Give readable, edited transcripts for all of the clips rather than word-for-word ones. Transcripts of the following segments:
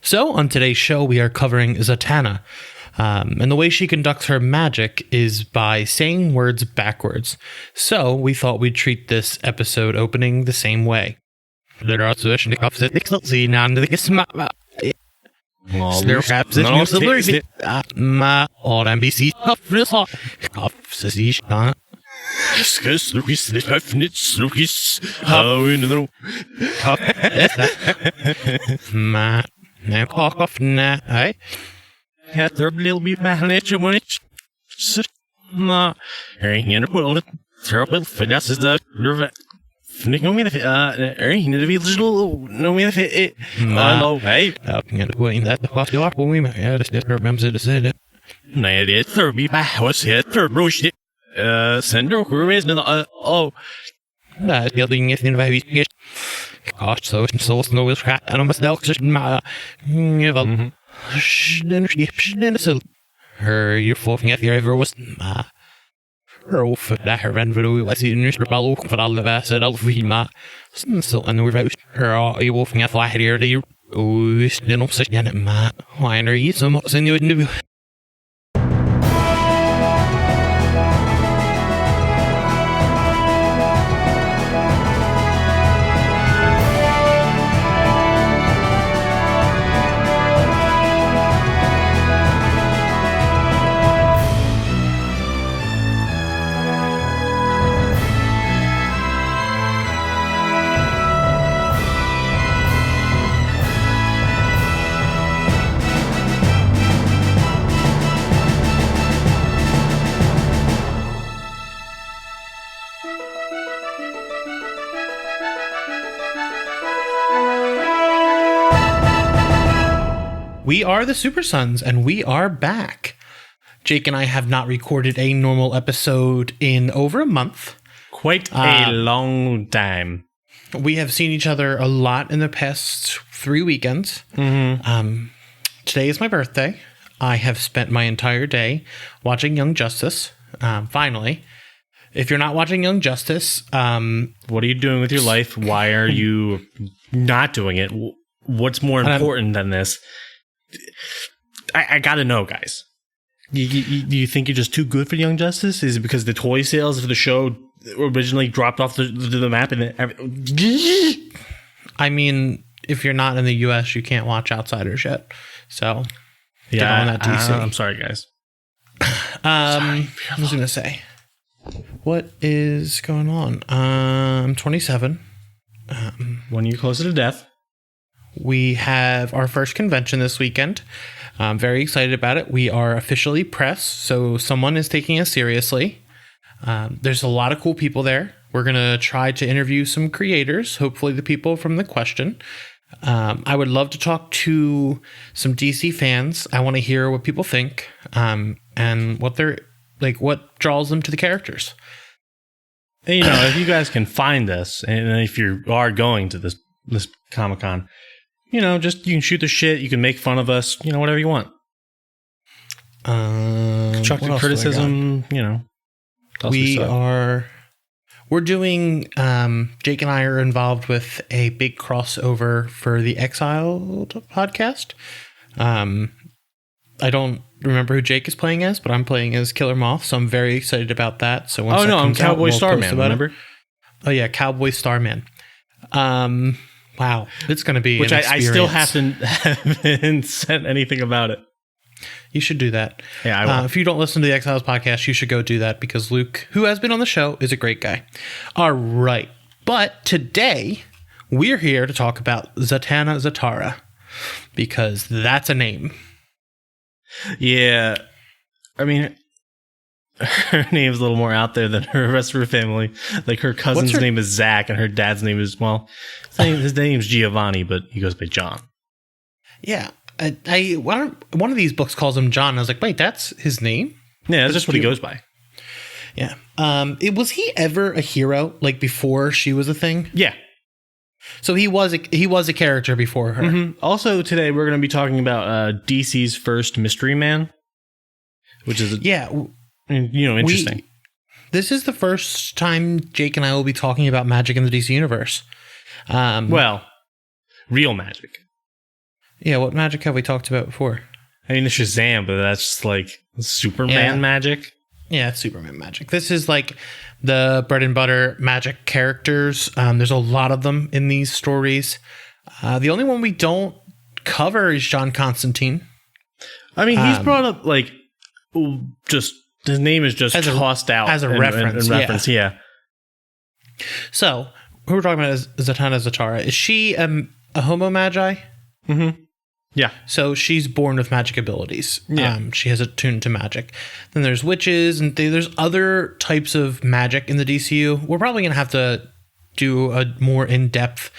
So, on today's show, we are covering Zatanna. And the way she conducts her magic is by saying words backwards. So, we thought we'd treat this episode opening the same way. Nej, kak nej. Jag tror det blir manligt ju mycket. Ma, ingen på trouble för det är det. Fnick nog med det vill ju nog med det. Hallå, hej. Jag kan inte gå in där. Vad ska jag på mig? Ja, det är vem som säger det. Nej, det är vi bara vad heter brus. Sender hur är det? Nej, det är ingenting vad vi gosh, so no is rat and almost elk just my her you're falling if you ever was my her for that her and video I see the newspaper look for all the vast and all free my so and we're out her you wolfing if I had here the oh it's the no such again my why are you so much in you do. We are the Super Sons, and we are back. Jake and I have not recorded a normal episode in over a month. Quite a long time. We have seen each other a lot in the past 3 weekends. Mm-hmm. Today is my birthday. I have spent my entire day watching Young Justice, finally. If you're not watching Young Justice... what are you doing with your life? Why are you not doing it? What's more important than this? I gotta know, guys. Do you think you're just too good for Young Justice? Is it because the toy sales for the show originally dropped off the map? I mean, if you're not in the U.S., you can't watch Outsiders yet. So, yeah, get on that DC. I'm sorry, guys. I was gonna say, what is going on? I'm 27. 1 year closer to death. We have our first convention this weekend. I'm very excited about it. We are officially press, so someone is taking us seriously. There's a lot of cool people there. We're going to try to interview some creators, hopefully the people from The Question. I would love to talk to some DC fans. I want to hear what people think and what they're like, what draws them to the characters. And, if you guys can find us, and if you are going to this Comic-Con, you can shoot the shit. You can make fun of us. Whatever you want. Constructive criticism. We're doing. Jake and I are involved with a big crossover for the Exiled podcast. I don't remember who Jake is playing as, but I'm playing as Killer Moth, so I'm very excited about that. So once I'm Cowboy Starman. Remember? Oh yeah, Cowboy Starman. Wow, it's going to be which an I still haven't said anything about it. You should do that. Yeah, I will. If you don't listen to the Exiles podcast, you should go do that because Luke, who has been on the show, is a great guy. All right, but today we're here to talk about Zatanna Zatara because that's a name. Yeah, I mean, her name's a little more out there than her rest of her family. Like her cousin's name is Zach, and her dad's name is his name's Giovanni, but he goes by John. Yeah, one of these books calls him John. I was like, wait, that's his name? Yeah, that's just what he goes by. Yeah. Was he ever a hero like before she was a thing? Yeah. So he was a character before her. Mm-hmm. Also, today we're going to be talking about DC's first mystery man, which is interesting. This is the first time Jake and I will be talking about magic in the DC universe. Well, real magic. Yeah, what magic have we talked about before? I mean, the Shazam, but that's just like Superman magic. Yeah, it's Superman magic. This is like the bread and butter magic characters. There's a lot of them in these stories. The only one we don't cover is John Constantine. I mean, he's brought up like just his name is just tossed out as a reference. Yeah. So, who we're talking about is Zatanna Zatara. Is she a homo magi? Mm-hmm. Yeah. So she's born with magic abilities. Yeah. She has attuned to magic. Then there's witches, and there's other types of magic in the DCU. We're probably going to have to do a more in-depth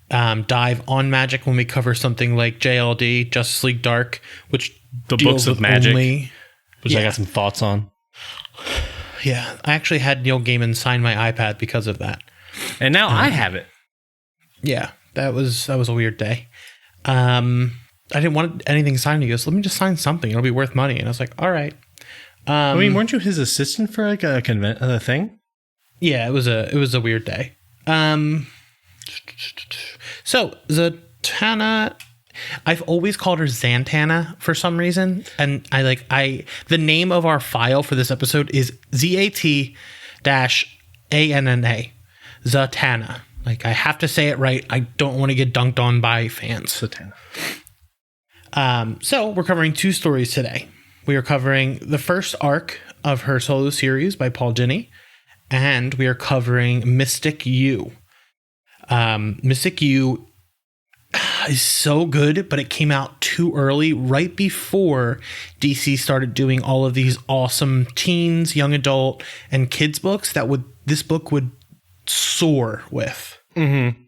dive on magic when we cover something like JLD, Justice League Dark, which the deals books of with magic, which I got some thoughts on. Yeah, I actually had Neil Gaiman sign my iPad because of that. And now I have it. Yeah, that was a weird day. I didn't want anything signed. He goes, let me just sign something. It'll be worth money. And I was like, all right. I mean, weren't you his assistant for like a thing? Yeah, it was a weird day. So Zatanna, I've always called her Zatanna for some reason. And the name of our file for this episode is ZAT-ANNA. Zatanna. Like, I have to say it right. I don't want to get dunked on by fans. Zatanna. So we're covering two stories today. We are covering the first arc of her solo series by Paul Dini, and we are covering Mystik U. Mystik U is so good, but it came out too early, right before DC started doing all of these awesome teens, young adult, and kids books that this book would soar with. Mm-hmm.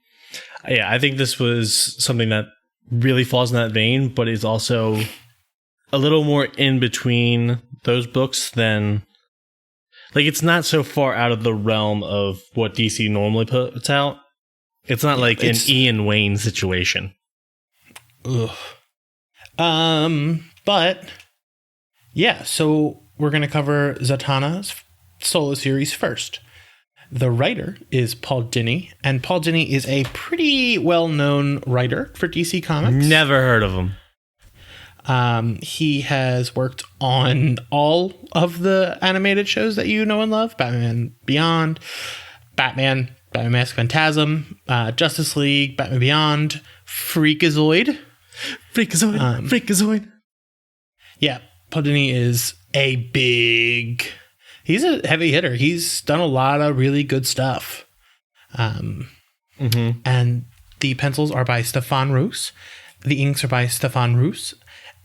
Yeah, I think this was something that really falls in that vein, but is also a little more in between those books than, like, it's not so far out of the realm of what DC normally puts out. It's not like an Ian Wayne situation. Ugh. But yeah, so we're going to cover Zatanna's solo series first. The writer is Paul Dini, and Paul Dini is a pretty well-known writer for DC Comics. Never heard of him. He has worked on all of the animated shows that you know and love: Batman Beyond, Batman Mask Phantasm, Justice League, Batman Beyond, Freakazoid. Freakazoid. Yeah, Paul Dini is he's a heavy hitter. He's done a lot of really good stuff. And the pencils are by Stefan Roos. The inks are by Stefan Roos.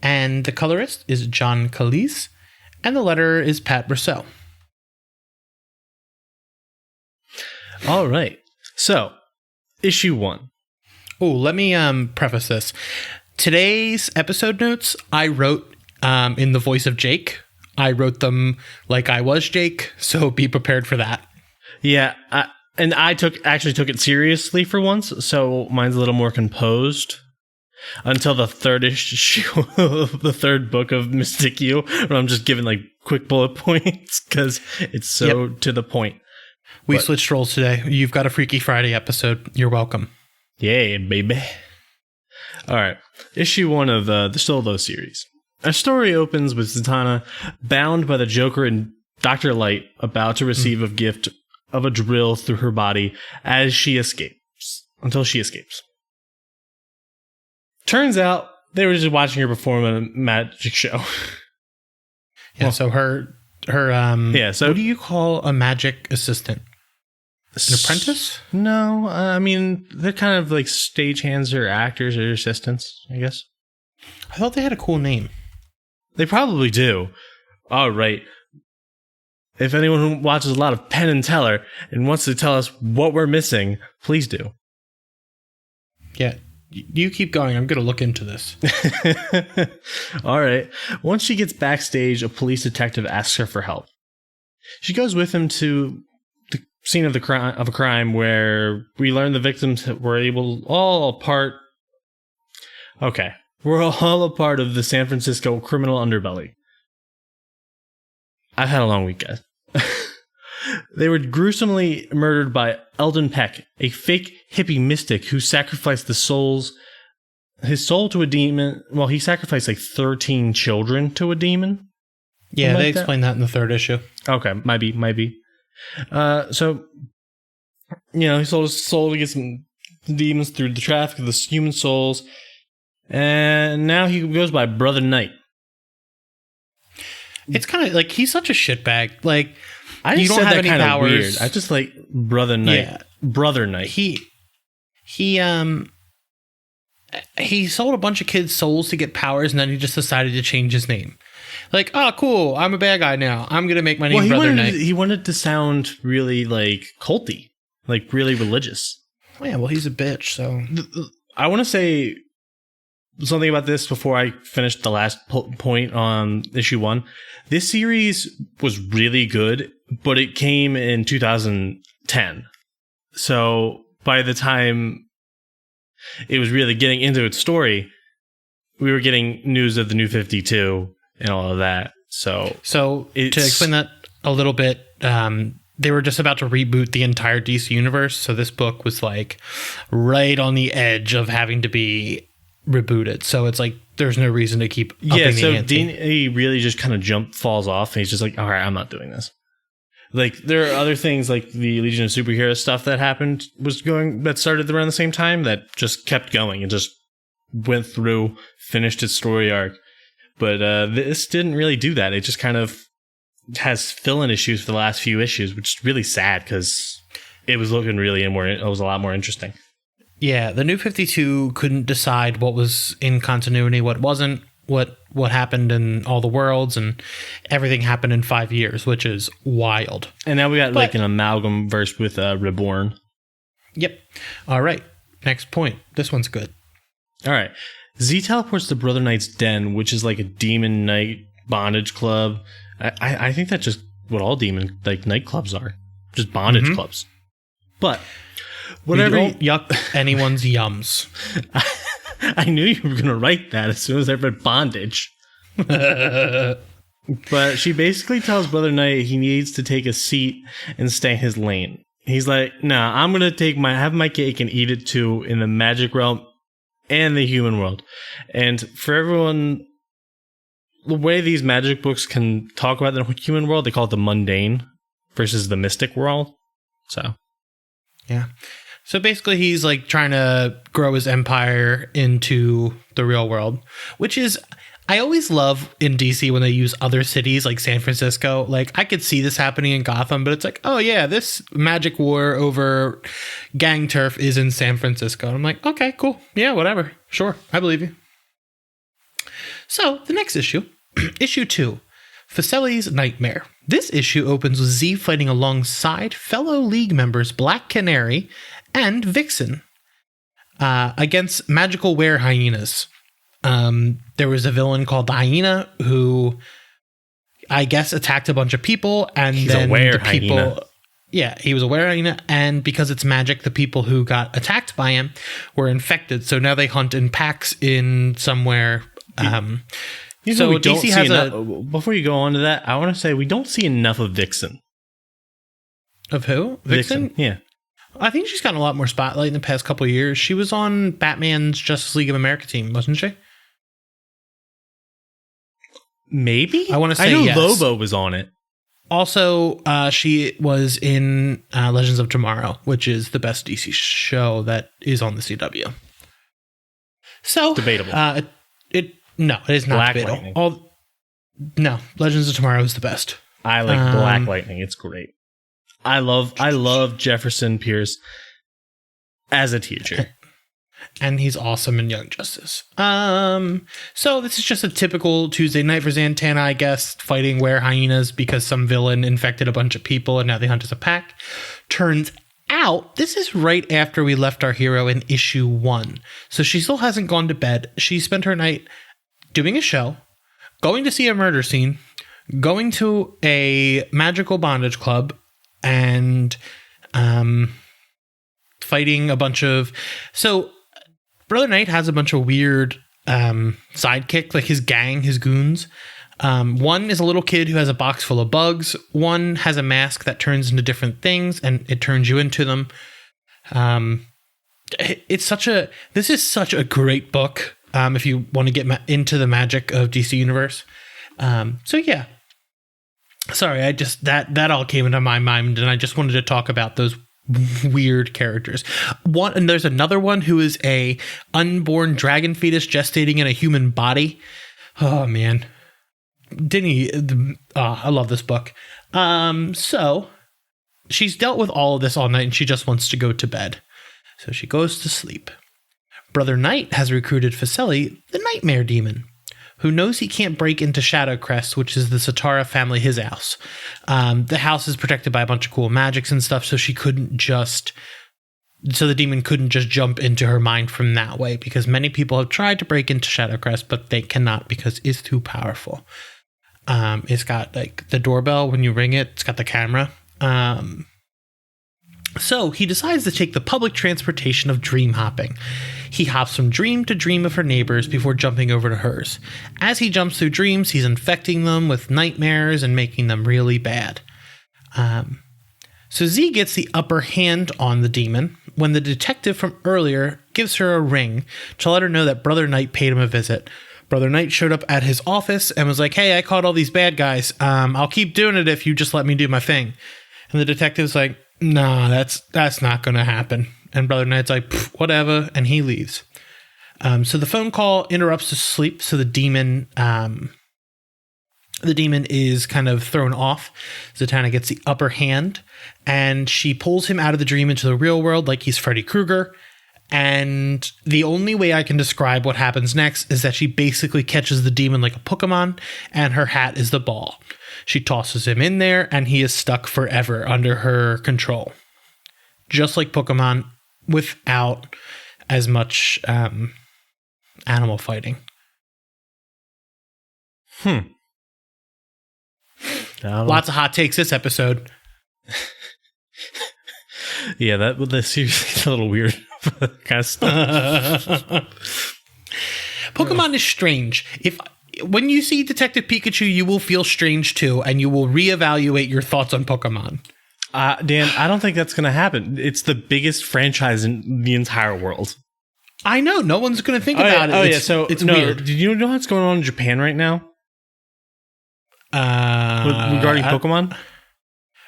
And the colorist is John Calise. And the letterer is Pat Brousseau. All right. So, issue 1. Oh, let me preface this. Today's episode notes I wrote in the voice of Jake. I wrote them like I was Jake, so be prepared for that. Yeah, and I actually took it seriously for once, so mine's a little more composed. Until the third issue of the third book of Mystik U, where I'm just giving like quick bullet points because it's so to the point. We switched roles today. You've got a Freaky Friday episode. You're welcome. Yeah, baby. All right, issue 1 of the Solo series. Our story opens with Zatanna bound by the Joker and Dr. Light, about to receive a gift of a drill through her body until she escapes. Turns out they were just watching her perform a magic show. Yeah, so her so what do you call a magic assistant? An apprentice? No, I mean, they're kind of like stagehands or actors or assistants, I guess. I thought they had a cool name. They probably do. All right. If anyone who watches a lot of Penn and Teller and wants to tell us what we're missing, please do. Yeah, you keep going. I'm going to look into this. All right. Once she gets backstage, a police detective asks her for help. She goes with him to the scene of a crime where we learn the victims were all a part. Okay. We're all a part of the San Francisco criminal underbelly. I've had a long week, guys. They were gruesomely murdered by Eldon Peck, a fake hippie mystic who sacrificed the souls his soul to a demon. Well, he sacrificed like 13 children to a demon. Yeah, Something they like that? explain that in the third issue. Okay, might be. So, he sold his soul to get some demons through the traffic of the human souls, and now he goes by Brother Knight. It's kind of like he's such a shitbag. Like, I just you don't said have that any kind of powers. weird. I just like Brother Knight. Yeah. Brother Knight. He sold a bunch of kids' souls to get powers, and then he just decided to change his name. Like, oh, cool, I'm a bad guy now. I'm gonna make my name Brother Knight. He wanted to sound really like culty, like really religious. Oh, yeah, well, he's a bitch, so I want to say something about this before I finish the last point on issue 1. This series was really good, but it came in 2010. So by the time it was really getting into its story, we were getting news of the New 52 and all of that. So to explain that a little bit, they were just about to reboot the entire DC universe. So this book was like right on the edge of having to be rebooted. So it's like there's no reason to keep upping the ante. He really just kind of falls off, and he's just like, all right, I'm not doing this. Like, there are other things like the Legion of Superheroes stuff that happened that started around the same time that just kept going and just went through, finished its story arc. But this didn't really do that. It just kind of has fill-in issues for the last few issues, which is really sad because it was looking it was a lot more interesting. Yeah, the New 52 couldn't decide what was in continuity, what wasn't, what happened in all the worlds, and everything happened in 5 years, which is wild. And now we got like an amalgam verse with Reborn. Yep. All right. Next point. This one's good. All right. Z teleports to Brother Knight's den, which is like a demon night bondage club. I think that's just what all demon like nightclubs are, just bondage clubs. But whatever, we don't yuck anyone's yums. I knew you were gonna write that as soon as I read bondage. But she basically tells Brother Knight he needs to take a seat and stay in his lane. He's like, "Nah, I'm gonna have my cake and eat it too in the magic realm and the human world." And for everyone, the way these magic books can talk about the human world, they call it the mundane versus the mystic world. So, yeah. So basically, he's like trying to grow his empire into the real world, which is, I always love in DC when they use other cities like San Francisco. Like, I could see this happening in Gotham, but it's like, oh yeah, this magic war over gang turf is in San Francisco. And I'm like, okay, cool. Yeah, whatever. Sure. I believe you. So the next issue, issue 2, Fuseli's Nightmare. This issue opens with Z fighting alongside fellow League members Black Canary and Vixen against magical were hyenas. There was a villain called the Hyena who I guess attacked a bunch of people, and he's then a were the people hyena. Yeah, he was a were hyena, and because it's magic, the people who got attacked by him were infected. So now they hunt in packs in somewhere. So DC has before you go on to that, I want to say we don't see enough of Vixen. Of who? Vixen? Yeah. I think she's gotten a lot more spotlight in the past couple of years. She was on Batman's Justice League of America team, wasn't she? Maybe? I want to say I know yes. Lobo was on it. Also, she was in Legends of Tomorrow, which is the best DC show that is on the CW. So Debatable. No, it is not Black debatable. Lightning. No, Legends of Tomorrow is the best. I like Black Lightning. It's great. I love Jefferson Pierce as a teacher. And he's awesome in Young Justice. So this is just a typical Tuesday night for Zatanna, I guess, fighting were hyenas because some villain infected a bunch of people and now they hunt as a pack. Turns out this is right after we left our hero in issue 1. So she still hasn't gone to bed. She spent her night doing a show, going to see a murder scene, going to a magical bondage club, and fighting a bunch of... So Brother Knight has a bunch of weird sidekicks, like his gang, his goons. One is a little kid who has a box full of bugs. One has a mask that turns into different things, and it turns you into them. This is such a great book. If you want to get into the magic of DC Universe. So yeah. Sorry, I just that all came into my mind, and I just wanted to talk about those weird characters. And there's another one who is a unborn dragon fetus gestating in a human body. Oh man, I love this book. So she's dealt with all of this all night, and she just wants to go to bed. So she goes to sleep. Brother Knight has recruited Feceli, the Nightmare Demon, who knows he can't break into Shadowcrest, which is the Zatanna family, his house. The house is protected by a bunch of cool magics and stuff, so the demon couldn't just jump into her mind from that way, because many people have tried to break into Shadowcrest, but they cannot because it's too powerful. It's got like the doorbell, when you ring it, it's got the camera. So he decides to take the public transportation of dream hopping. He hops from dream to dream of her neighbors before jumping over to hers. As he jumps through dreams, he's infecting them with nightmares and making them really bad. So Z gets the upper hand on the demon when the detective from earlier gives her a ring to let her know that Brother Knight paid him a visit. Brother Knight showed up at his office and was like, "Hey, I caught all these bad guys. I'll keep doing it if you just let me do my thing." And the detective's like, "No, that's not going to happen." And Brother Knight's like, "Whatever," and he leaves. So the phone call interrupts his sleep, so the demon is kind of thrown off. Zatanna gets the upper hand, and she pulls him out of the dream into the real world like he's Freddy Krueger. And the only way I can describe what happens next is that she basically catches the demon like a Pokemon, and her hat is the ball. She tosses him in there, and he is stuck forever under her control. Just like Pokemon, without as much animal fighting. Lots of hot takes this episode. Yeah, the series is a little weird. Kind of stuff. Pokemon is strange. When you see Detective Pikachu, you will feel strange too, and you will reevaluate your thoughts on Pokemon. Dan, I don't think that's going to happen. It's the biggest franchise in the entire world. I know. No one's going to think about it. So it's weird. Did you know what's going on in Japan right now? Regarding Pokemon?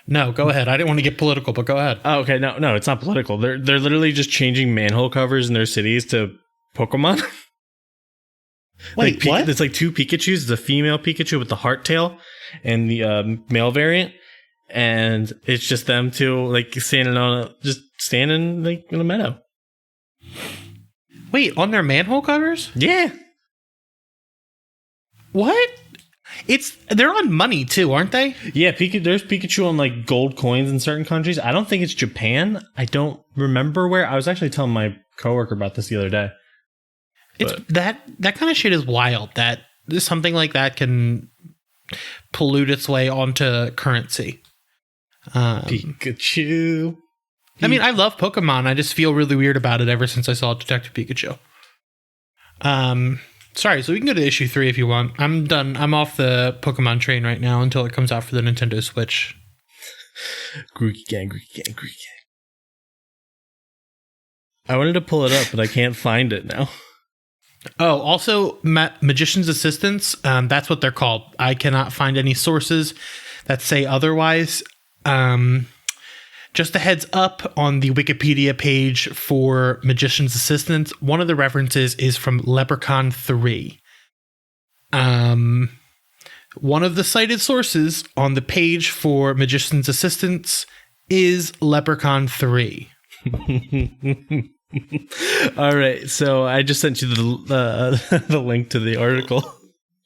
No, go ahead. I didn't want to get political, but go ahead. Oh, okay. No, it's not political. They're literally just changing manhole covers in their cities to Pokemon. Wait, what? It's like two Pikachus. The female Pikachu with the heart tail and the male variant. And it's just them two like standing like in a meadow. Wait, on their manhole covers? Yeah. What? They're on money too, aren't they? Yeah, there's Pikachu on like gold coins in certain countries. I don't think it's Japan. I don't remember where. I was actually telling my coworker about this the other day. That kind of shit is wild. That something like that can pollute its way onto currency. Pikachu. I mean, I love Pokemon. I just feel really weird about it ever since I saw Detective Pikachu. Sorry, so we can go to issue 3 if you want. I'm done. I'm off the Pokemon train right now until it comes out for the Nintendo Switch. Grookey gang. I wanted to pull it up, but I can't find it now. Oh, also, Magician's Assistants, that's what they're called. I cannot find any sources that say otherwise. Just a heads up, on the Wikipedia page for Magician's Assistants, one of the references is from Leprechaun 3. One of the cited sources on the page for Magician's Assistants is Leprechaun 3. All right, so I just sent you the link to the article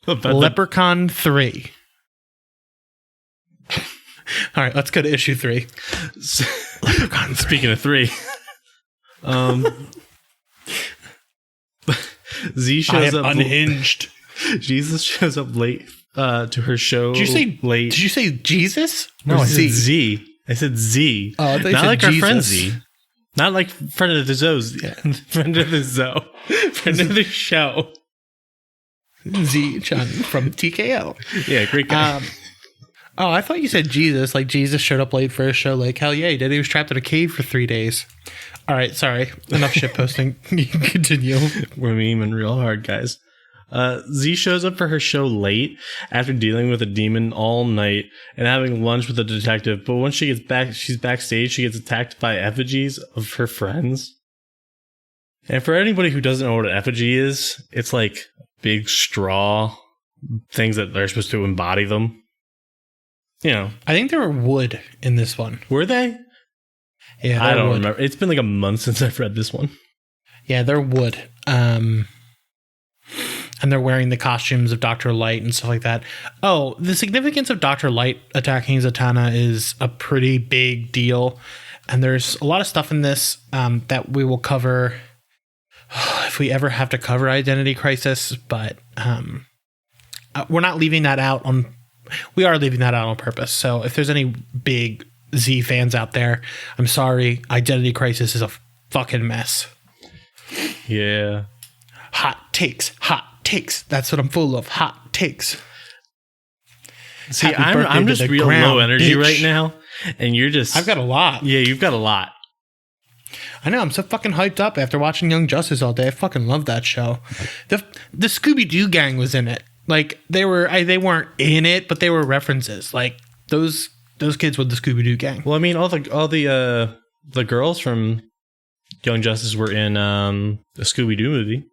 about Leprechaun 3. All right, let's go to issue 3. Leprechaun. Speaking of 3, Z shows up unhinged. Jesus shows up late to her show. Did you say late? Did you say Jesus? No, I said Z. I said Z. Oh, I thought you not said like Jesus. Our friend Z. Not like friend of the Zoes. Yeah. Friend of the Zoe. Friend of the show. Z-chan from TKO. Yeah, great guy. Oh, I thought you said Jesus. Like Jesus showed up late for a show. Like, hell yeah, he did. He was trapped in a cave for 3 days. All right, sorry. Enough shit posting. You can continue. We're memeing real hard, guys. Z shows up for her show late after dealing with a demon all night and having lunch with a detective. But once she gets back, she's backstage. She gets attacked by effigies of her friends. And for anybody who doesn't know what an effigy is, it's like big straw things that are supposed to embody them. You know, I think there were wood in this one. were they? Yeah, I they're don't wood. remember. It's been like a month since I've read this one. Yeah, they're wood. And they're wearing the costumes of Dr. Light and stuff like that. Oh, the significance of Dr. Light attacking Zatanna is a pretty big deal. And there's a lot of stuff in this that we will cover if we ever have to cover Identity Crisis. But we're not leaving that out on... We are leaving that out on purpose. So if there's any big Z fans out there, I'm sorry. Identity Crisis is a fucking mess. Yeah. Hot takes. That's what I'm full of. Hot takes. See, Happy birthday I'm to just the real ground, low energy bitch. right now, and you're just... I've got a lot. Yeah, you've got a lot. I know. I'm so fucking hyped up after watching Young Justice all day. I fucking love that show. The Scooby-Doo gang was in it. Like they weren't in it, but they were references. Like those kids with the Scooby-Doo gang. Well, I mean, all the girls from Young Justice were in the Scooby-Doo movie.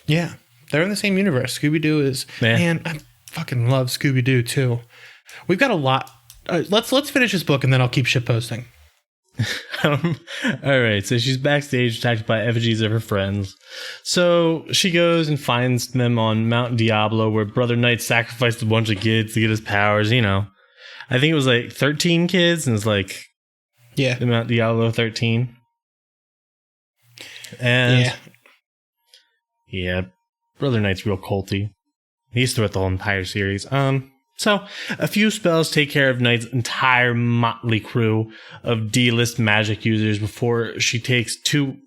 Yeah, they're in the same universe. Scooby-Doo is... Yeah. Man, I fucking love Scooby-Doo too. We've got a lot. Let's finish this book and then I'll keep shit posting. All right, so she's backstage attacked by effigies of her friends. So she goes and finds them on Mount Diablo, where Brother Knight sacrificed a bunch of kids to get his powers. You know, I think it was like 13 kids, and it's like Yeah. the Mount Diablo 13. And yeah, Brother Knight's real culty. He's throughout the whole entire series. So a few spells take care of Knight's entire motley crew of D-list magic users before she takes two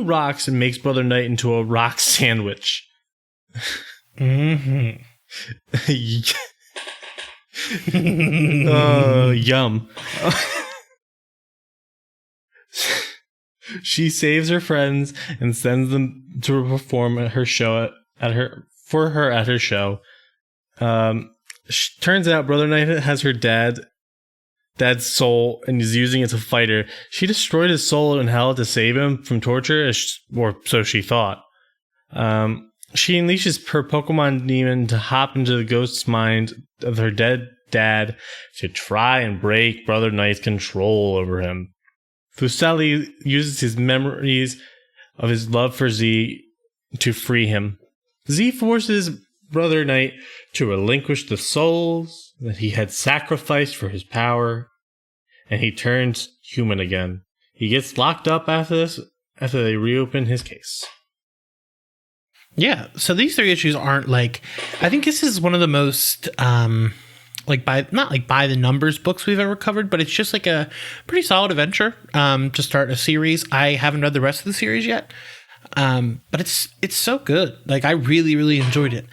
rocks and makes Brother Knight into a rock sandwich. Mm-hmm. Oh, yum. She saves her friends and sends them to perform at her show at her show. Turns out Brother Knight has her dad's soul and is using it to fight her. She destroyed his soul in hell to save him from torture, or so she thought. She unleashes her Pokemon demon to hop into the ghost's mind of her dead dad to try and break Brother Knight's control over him. Fuseli uses his memories of his love for Z to free him. Z forces Brother Knight to relinquish the souls that he had sacrificed for his power, and he turns human again. He gets locked up after they reopen his case. Yeah, so these three issues aren't like... I think this is one of the most... not by the numbers books we've ever covered, but it's just like a pretty solid adventure to start a series. I haven't read the rest of the series yet, but it's so good. Like I really, really enjoyed it.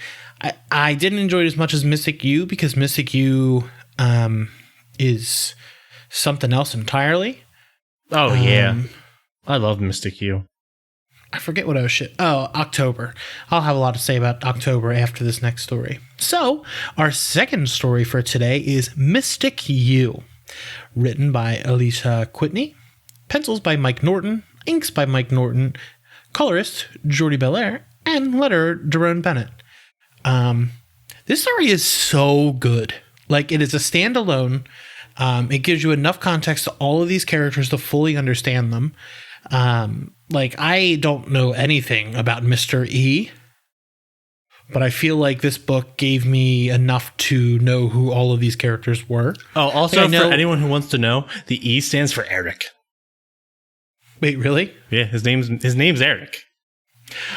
I didn't enjoy it as much as Mystik U because Mystik U is something else entirely. Oh yeah, I love Mystik U. I forget what I was shit. Oh, October. I'll have a lot to say about October after this next story. So, our second story for today is Mystik U, written by Alicia Whitney, pencils by Mike Norton, inks by Mike Norton, colorist Jordi Belair, and letterer Jerome Bennett. This story is so good. Like, it is a standalone. It gives you enough context to all of these characters to fully understand them. Like, I don't know anything about Mr. E, but I feel like this book gave me enough to know who all of these characters were. Oh, also, for anyone who wants to know, the E stands for Eric. Wait, really? Yeah, his name's Eric.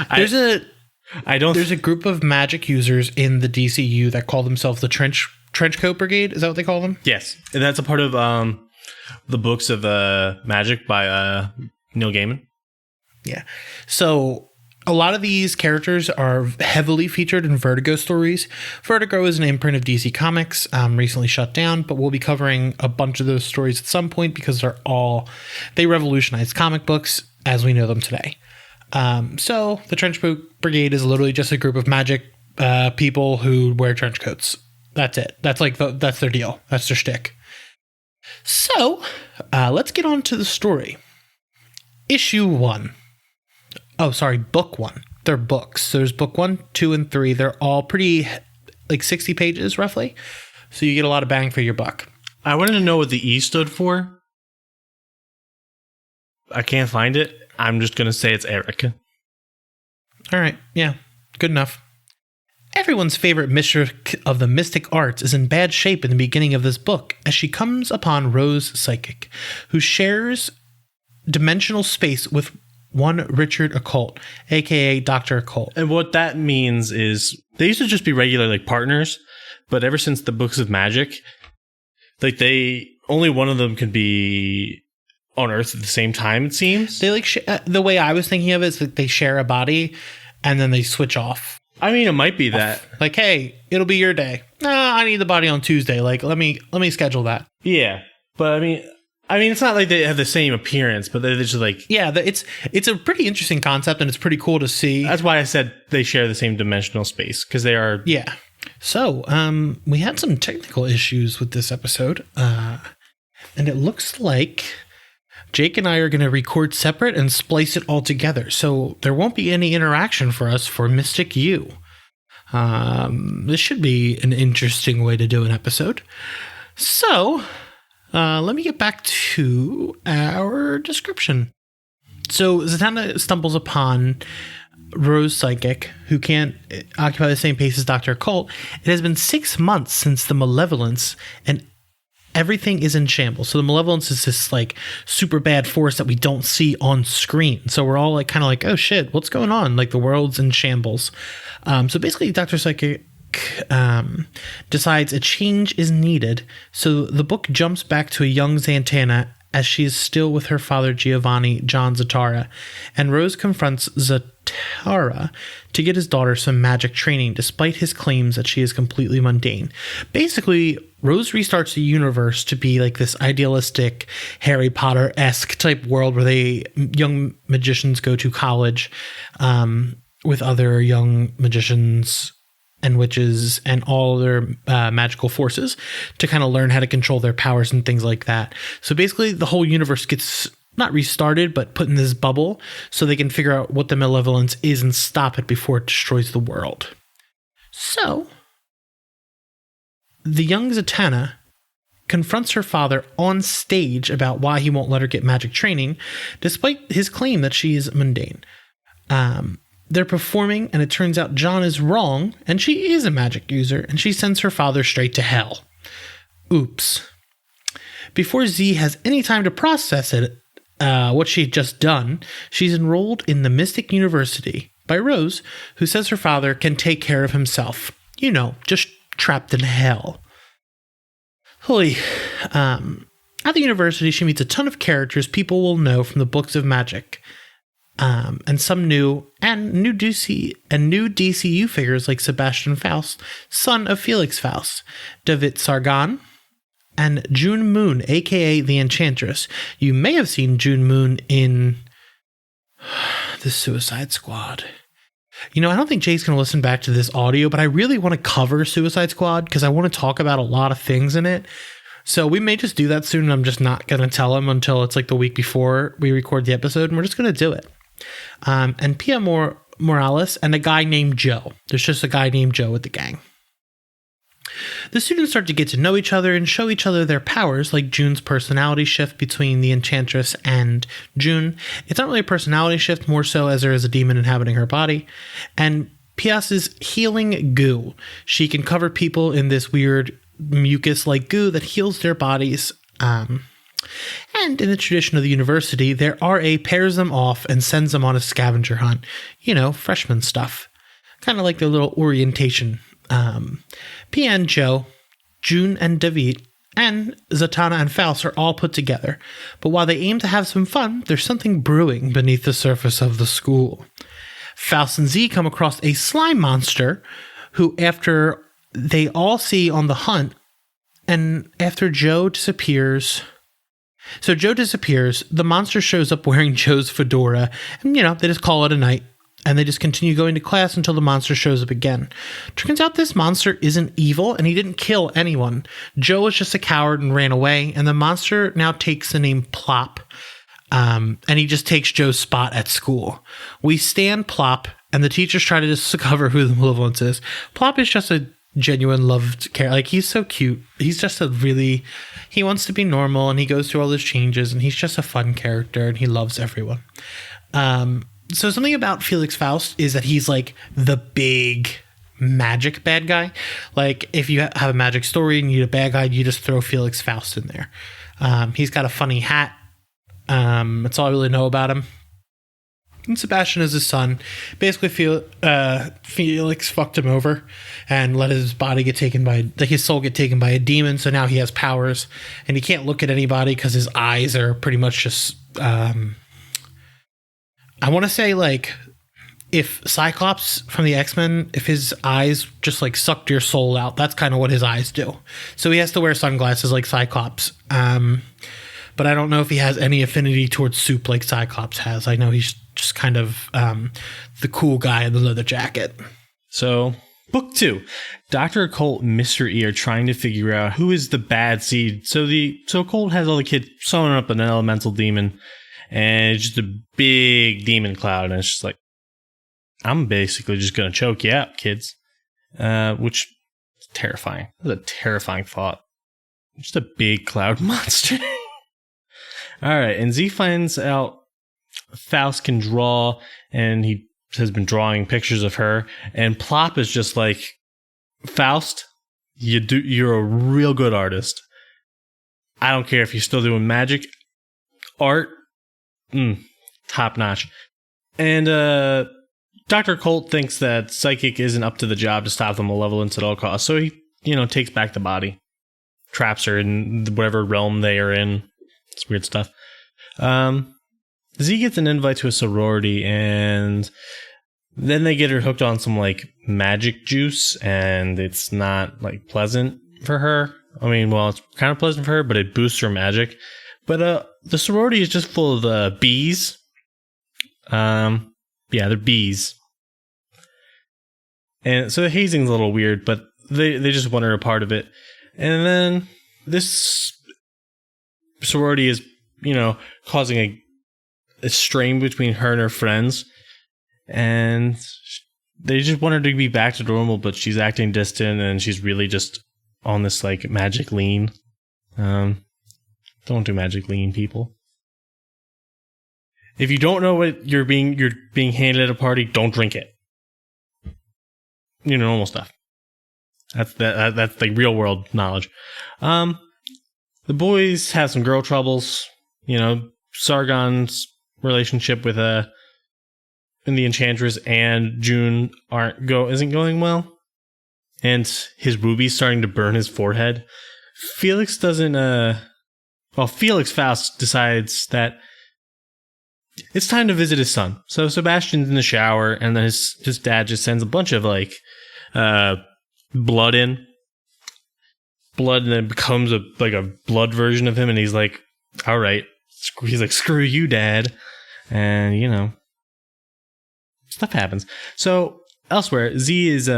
There's a group of magic users in the DCU that call themselves the Trenchcoat Brigade. Is that what they call them? Yes, and that's a part of the books of Magic by Neil Gaiman. Yeah. So A lot of these characters are heavily featured in Vertigo stories. Vertigo is an imprint of DC Comics, recently shut down, but we'll be covering a bunch of those stories at some point because they revolutionized comic books as we know them today. So the Trench Brigade is literally just a group of magic people who wear trench coats. That's it. That's that's their deal. That's their shtick. So let's get on to the story. Issue 1. Oh, sorry, book 1. They're books. So there's book 1, 2, and 3. They're all pretty, 60 pages roughly. So you get a lot of bang for your buck. I wanted to know what the E stood for. I can't find it. I'm just going to say it's Eric. All right. Yeah, good enough. Everyone's favorite mistress of the mystic arts is in bad shape in the beginning of this book as she comes upon Rose Psychic, who shares dimensional space with one Richard Occult, aka Dr. Occult. And what that means is they used to just be regular partners, but ever since the Books of Magic, only one of them can be on Earth at the same time, it seems. They the way I was thinking of it is that they share a body and then they switch off. I mean, it might be that. Hey, it'll be your day. Nah, I need the body on Tuesday. Let me schedule that. Yeah, but I mean, it's not like they have the same appearance, but they're just yeah, it's a pretty interesting concept, and it's pretty cool to see. That's why I said they share the same dimensional space, because they are. Yeah. So, we had some technical issues with this episode, and it looks like Jake and I are going to record separate and splice it all together, so there won't be any interaction for us for Mystik U. This should be an interesting way to do an episode. So, let me get back to our description. So, Zatanna stumbles upon Rose Psychic, who can't occupy the same pace as Dr. Occult. It has been 6 months since the Malevolence, and everything is in shambles. So the Malevolence is this super bad force that we don't see on screen. So we're all oh shit, what's going on? The world's in shambles. So basically Dr. Psychic decides a change is needed. So the book jumps back to a young Zatanna as she is still with her father Giovanni John Zatanna, and Rose confronts Zatanna to get his daughter some magic training despite his claims that she is completely mundane. Basically, Rose restarts the universe to be this idealistic Harry Potter-esque type world where young magicians go to college with other young magicians and witches and all their magical forces to kind of learn how to control their powers and things like that. So basically the whole universe gets not restarted, but put in this bubble so they can figure out what the Malevolence is and stop it before it destroys the world. So the young Zatanna confronts her father on stage about why he won't let her get magic training, despite his claim that she is mundane. They're performing, and it turns out John is wrong, and she is a magic user, and she sends her father straight to hell. Oops. Before Z has any time to process it, what she had just done, she's enrolled in the Mystik University by Rose, who says her father can take care of himself. Just trapped in hell. Holy. At the university, she meets a ton of characters people will know from the Books of Magic. And some new DCU figures like Sebastian Faust, son of Felix Faust, David Sargon, and June Moon, aka the Enchantress. You may have seen June Moon in the Suicide Squad. I don't think Jake's going to listen back to this audio, but I really want to cover Suicide Squad because I want to talk about a lot of things in it. So we may just do that soon, and I'm just not going to tell him until it's the week before we record the episode, and we're just going to do it. And Pia Morales and a guy named Joe. There's just a guy named Joe with the gang. The students start to get to know each other and show each other their powers, like June's personality shift between the Enchantress and June. It's not really a personality shift, more so as there is a demon inhabiting her body. And Pia's healing goo. She can cover people in this weird mucus-like goo that heals their bodies. And in the tradition of the university, their RA pairs them off and sends them on a scavenger hunt. Freshman stuff. Kind of like their little orientation. Pia and Joe, June and David, and Zatanna and Faust are all put together. But while they aim to have some fun, there's something brewing beneath the surface of the school. Faust and Z come across a slime monster who, after they all see on the hunt, and after Joe disappears, the monster shows up wearing Joe's fedora, and they just call it a night. And they just continue going to class until the monster shows up again. Turns out this monster isn't evil, and he didn't kill anyone. Joe was just a coward and ran away, and the monster now takes the name Plop, and he just takes Joe's spot at school. We stand Plop, and the teachers try to discover who the malevolence is. Plop is just a genuine loved character. Like, he's so cute. He's just he wants to be normal, and he goes through all those changes, and he's just a fun character, and he loves everyone. So something about Felix Faust is that he's like the big magic bad guy. Like, if you have a magic story and you need a bad guy, you just throw Felix Faust in there. He's got a funny hat. That's all I really know about him. And Sebastian is his son. Basically, Felix fucked him over and let his body get taken his soul get taken by a demon. So now he has powers, and he can't look at anybody because his eyes are pretty much just. I want to say, like, if Cyclops from the X-Men, if his eyes just like sucked your soul out, that's kind of what his eyes do. So he has to wear sunglasses like Cyclops. But I don't know if he has any affinity towards soup like Cyclops has. I know he's just kind of the cool guy in the leather jacket. So, book 2. Dr. Occult and Mr. E are trying to figure out who is the bad seed. So Occult has all the kids summoning up an elemental demon, and it's just a big demon cloud, and it's just like, I'm basically just going to choke you out, kids. Which is terrifying. That's a terrifying thought. Just a big cloud monster. Alright, and Z finds out Faust can draw, and he has been drawing pictures of her, and Plop is just like, Faust, you're a real good artist. I don't care if you're still doing magic. Art, top notch. And Dr. Colt thinks that Psychic isn't up to the job to stop the malevolence at all costs, so he, takes back the body, traps her in whatever realm they are in. It's weird stuff. Z gets an invite to a sorority, and then they get her hooked on some like magic juice, and it's not like pleasant for her. I mean, well, it's kind of pleasant for her, but it boosts her magic. But the sorority is just full of bees. Yeah, they're bees. And so the hazing's a little weird, but they just want her a part of it. And then this sorority is, causing a strain between her and her friends. And they just want her to be back to normal, but she's acting distant, and she's really just on this like magic lean. Don't do magic lean, people. If you don't know what you're being handed at a party, don't drink it. Normal stuff. That's like real world knowledge. The boys have some girl troubles. Sargon's relationship with and the Enchantress and June isn't going well, and his ruby's starting to burn his forehead. Felix Faust decides that it's time to visit his son. So Sebastian's in the shower, and then his dad just sends a bunch of like blood, and then it becomes a blood version of him, and he's like, all right. He's like, screw you, Dad. And, stuff happens. So elsewhere, Z is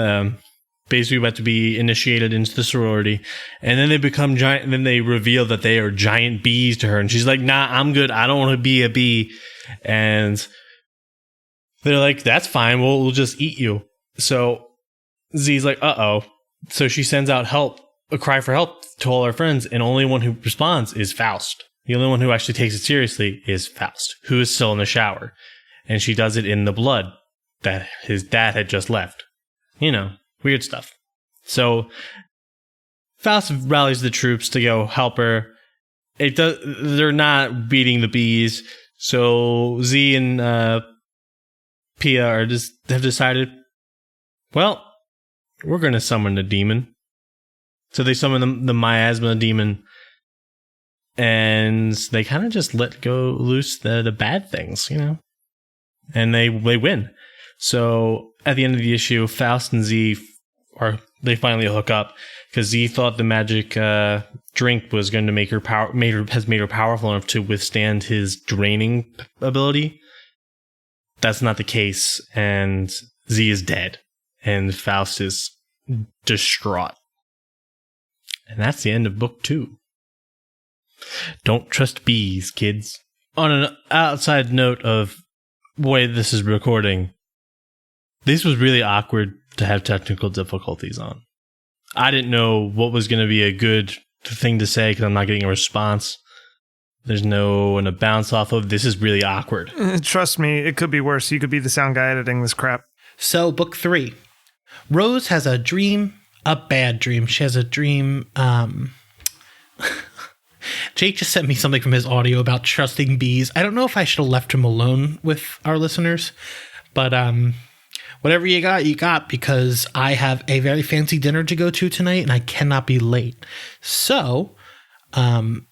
basically about to be initiated into the sorority, and then they become giant, and then they reveal that they are giant bees to her, and she's like, nah, I'm good. I don't want to be a bee. And they're like, that's fine. We'll just eat you. So Z's like, uh-oh. So she sends out a cry for help to all her friends, and only one who responds is Faust. The only one who actually takes it seriously is Faust, who is still in the shower. And she does it in the blood that his dad had just left. Weird stuff. So Faust rallies the troops to go help her. They're not beating the bees. So Z and Pia have decided, well, we're going to summon the demon. So they summon the miasma demon. And they kind of just let go loose the bad things, and they win. So at the end of the issue, Faust and Z they finally hook up because Z thought the magic drink was going to make her has made her powerful enough to withstand his draining ability. That's not the case, and Z is dead, and Faust is distraught. And that's the end of book 2. Don't trust bees, kids. On an outside note of the way this is recording, this was really awkward to have technical difficulties on. I didn't know what was going to be a good thing to say because I'm not getting a response. There's no one to bounce off of. This is really awkward. Trust me, it could be worse. You could be the sound guy editing this crap. So, book 3. Rose has a dream, a bad dream. She has a dream. Jake just sent me something from his audio about trusting bees. I don't know if I should have left him alone with our listeners, but whatever you got, because I have a very fancy dinner to go to tonight and I cannot be late. So, don't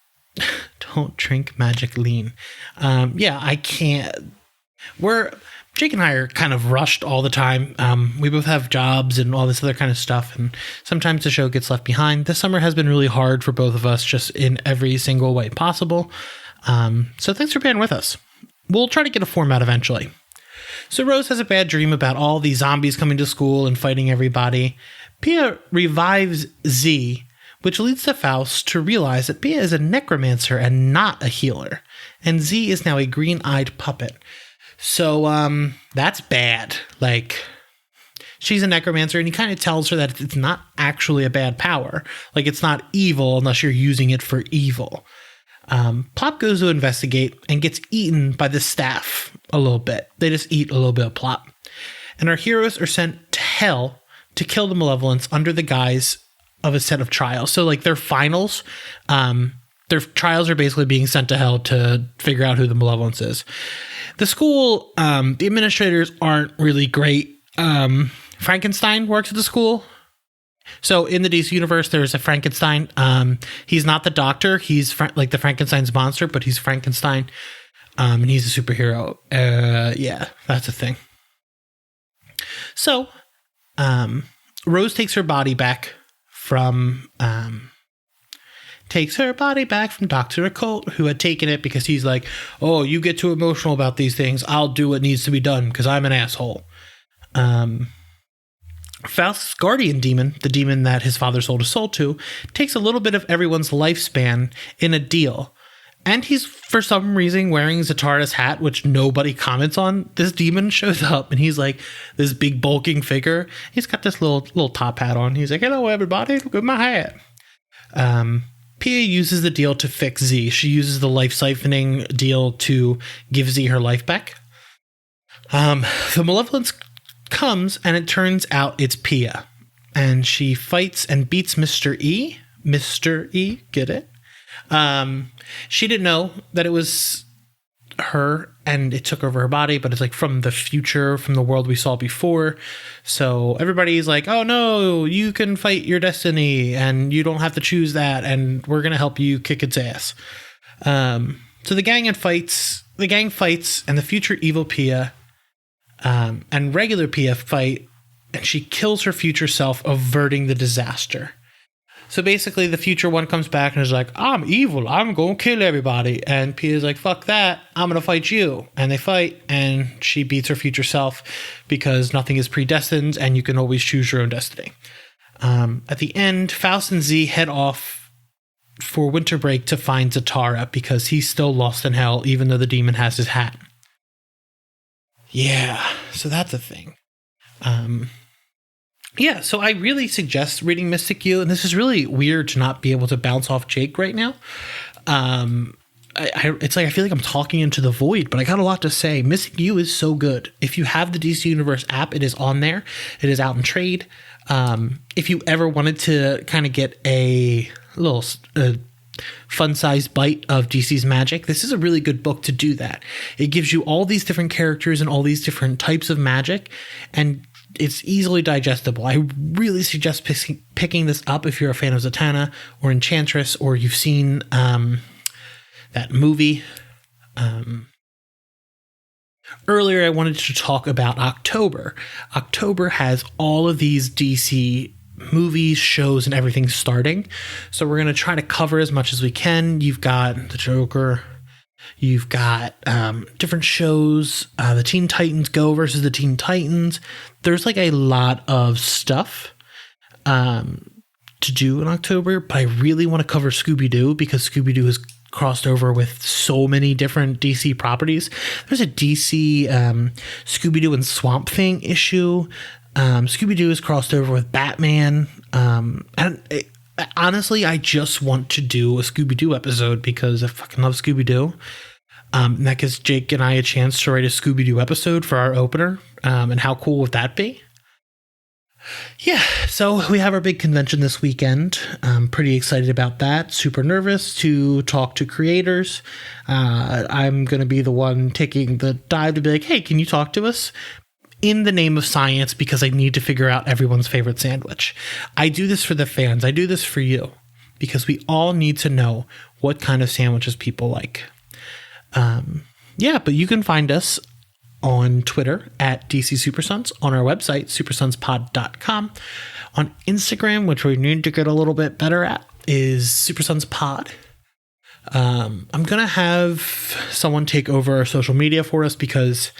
drink magic lean. I can't. Jake and I are kind of rushed all the time. We both have jobs and all this other kind of stuff, and sometimes the show gets left behind. This summer has been really hard for both of us, just in every single way possible. So thanks for being with us. We'll try to get a format eventually. So Rose has a bad dream about all these zombies coming to school and fighting everybody. Pia revives Z, which leads to Faust to realize that Pia is a necromancer and not a healer, and Z is now a green-eyed puppet. So, that's bad. Like, she's a necromancer, and he kind of tells her that it's not actually a bad power. Like, it's not evil unless you're using it for evil. Plop goes to investigate and gets eaten by the staff a little bit. They just eat a little bit of Plop. And our heroes are sent to hell to kill the malevolence under the guise of a set of trials. So, like, their finals, their trials are basically being sent to hell to figure out who the malevolence is. The school, the administrators aren't really great. Frankenstein works at the school. So in the DC universe, there's a Frankenstein. He's not the doctor. He's like the Frankenstein's monster, but he's Frankenstein. And he's a superhero. Yeah, that's a thing. So Rose takes her body back from Dr. Occult, who had taken it because he's like, oh, you get too emotional about these things. I'll do what needs to be done because I'm an asshole. Faust's guardian demon, the demon that his father sold his soul to, takes a little bit of everyone's lifespan in a deal. And he's, for some reason, wearing Zatanna's hat, which nobody comments on. This demon shows up, and he's like this big bulking figure. He's got this little top hat on. He's like, hello, everybody. Look at my hat. Pia uses the deal to fix Z. She uses the life siphoning deal to give Z her life back. The malevolence comes, and it turns out it's Pia. And she fights and beats Mr. E. Mr. E, get it? She didn't know that it was her, and it took over her body, but it's like from the future, from the world we saw before. So everybody's like, oh no, you can fight your destiny and you don't have to choose that, and we're gonna help you kick its ass. So the gang fights, and the future evil Pia and regular Pia fight, and she kills her future self, averting the disaster. So basically, the future one comes back and is like, I'm evil. I'm going to kill everybody. And Pia's like, fuck that. I'm going to fight you. And they fight, and she beats her future self because nothing is predestined and you can always choose your own destiny. At the end, Faust and Z head off for winter break to find Zatanna because he's still lost in hell, even though the demon has his hat. Yeah, so that's a thing. Yeah, so I really suggest reading Mystik U, and this is really weird to not be able to bounce off Jake right now. It's like I feel like I'm talking into the void, but I got a lot to say. Mystik U is so good. If you have the DC Universe app, it is on there. It is out in trade. If you ever wanted to kind of get a little fun-sized bite of DC's magic, this is a really good book to do that. It gives you all these different characters and all these different types of magic, and it's easily digestible. I really suggest picking this up if you're a fan of Zatanna or Enchantress, or you've seen that movie. earlier I wanted to talk about October. October has all of these DC movies, shows, and everything starting. So we're going to try to cover as much as we can. You've got the Joker. You've got different shows. The Teen Titans Go versus the Teen Titans. There's like a lot of stuff to do in October, but I really want to cover Scooby-Doo because Scooby-Doo has crossed over with so many different DC properties. There's a DC Scooby-Doo and Swamp Thing issue. Scooby-Doo has crossed over with Batman. Honestly, I just want to do a Scooby-Doo episode because I fucking love Scooby-Doo. And that gives Jake and I a chance to write a Scooby-Doo episode for our opener. And how cool would that be? Yeah, so we have our big convention this weekend. I'm pretty excited about that. Super nervous to talk to creators. I'm going to be the one taking the dive to be like, hey, can you talk to us? In the name of science, because I need to figure out everyone's favorite sandwich. I do this for the fans. I do this for you, because we all need to know what kind of sandwiches people like. But you can find us on Twitter at DC Supersons, on our website, supersonspod.com. On Instagram, which we need to get a little bit better at, is Supersonspod. I'm going to have someone take over our social media for us because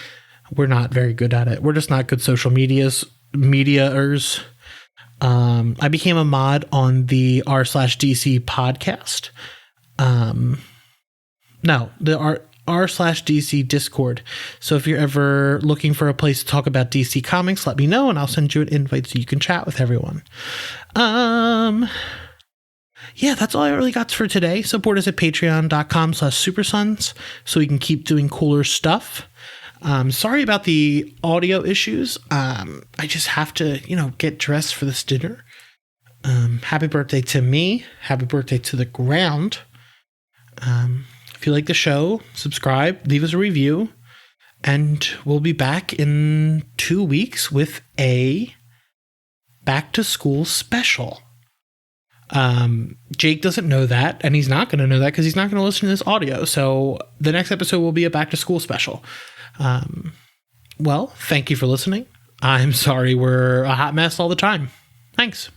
we're not very good at it. We're just not good social mediaers. I became a mod on the r/DC podcast. The r/DC Discord. So if you're ever looking for a place to talk about DC Comics, let me know and I'll send you an invite so you can chat with everyone. That's all I really got for today. Support us at patreon.com/supersons so we can keep doing cooler stuff. Sorry about the audio issues. I just have to, get dressed for this dinner. Happy birthday to me. Happy birthday to the ground. If you like the show, subscribe, leave us a review, and we'll be back in 2 weeks with a back to school special. Jake doesn't know that, and he's not going to know that because he's not going to listen to this audio. So the next episode will be a back to school special. Thank you for listening. I'm sorry we're a hot mess all the time. Thanks.